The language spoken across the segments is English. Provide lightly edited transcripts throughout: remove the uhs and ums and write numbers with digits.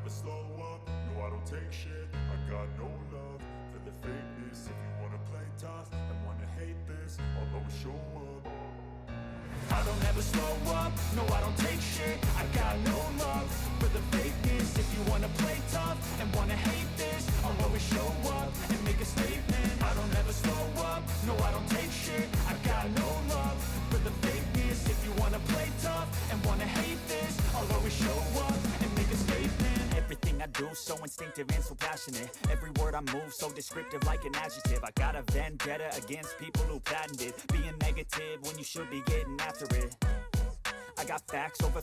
never slow up, no I don't take shit. I got no love for the fakeness. If you wanna play tough and wanna hate this, I'll always show up. I don't ever slow up, no I don't take shit. I got no love for the fakeness. If you wanna play tough and wanna hate this, I'll always show up and make a statement. I don't ever slow up, no I don't take shit. I got no love for the fakeness. If you wanna play tough and wanna hate this, I'll always show up and make a statement. Everything I do so instinctive and so passionate. Every word I move so descriptive like an adjective. I got a vendetta against people who patented being negative when you should be getting after it. I got facts over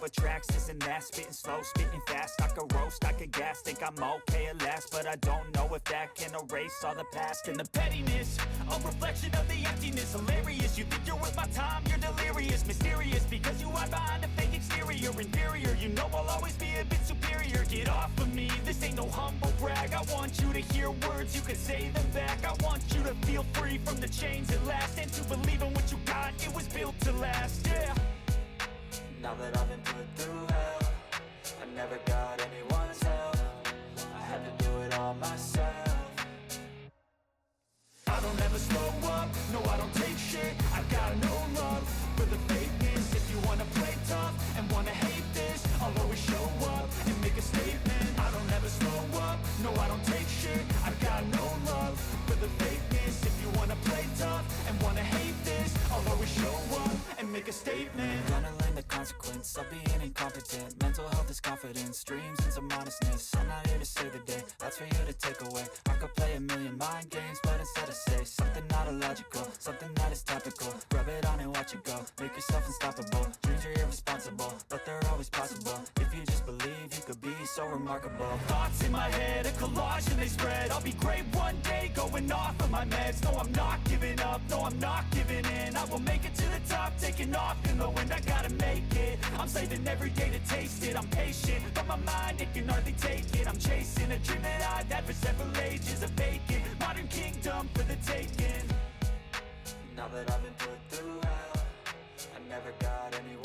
tracks, this and that. Spitting slow, spitting fast. I could roast, I could gas. Think I'm okay at last, but I don't know if that can erase all the past. And the pettiness, a reflection of the emptiness. Hilarious, you think you're worth my time, you're delirious. Mysterious, because you hide behind a fake exterior. Inferior, you know I'll always be a bit superior. Get off of me, this ain't no humble brag. I want you to hear words, you can say them back. I want you to feel free from the chains at last, and to believe in what you got, it was built to last, yeah. Now that I've been put through hell, I never got anyone's help. I had to do it all myself. I don't ever slow up, no I don't take shit. I got no love for the fakeness. If you wanna play tough and wanna hate this, I'll always show up and make a statement. I don't ever slow up, no I don't take shit. I got no love for the fakeness. If you wanna play tough and wanna hate this, I'll always show up and make a statement. Gonna learn the consequence of being incompetent. Mental health is confidence, dreams and some honestness. I'm not here to save the day, that's for you to take away. I could play a million mind games, but instead I say something not illogical, something that is topical. Rub it on and watch it go, make yourself unstoppable. Dreams are irresponsible, but they're always possible. If you just believe, you could be so remarkable. Thoughts in my head, a collage and they spread. I'll be great one day, going off of my meds. No, I'm not giving up, no, I'm not giving in. I will make it to the top, taking off in the wind. I gotta make it, I'm saving every day to taste it. I'm patient, but my mind, it can hardly take it. I'm chasing a dream that I've had for several ages. A vacant, modern kingdom for the taking. Now that I've been put through hell, I never got anyone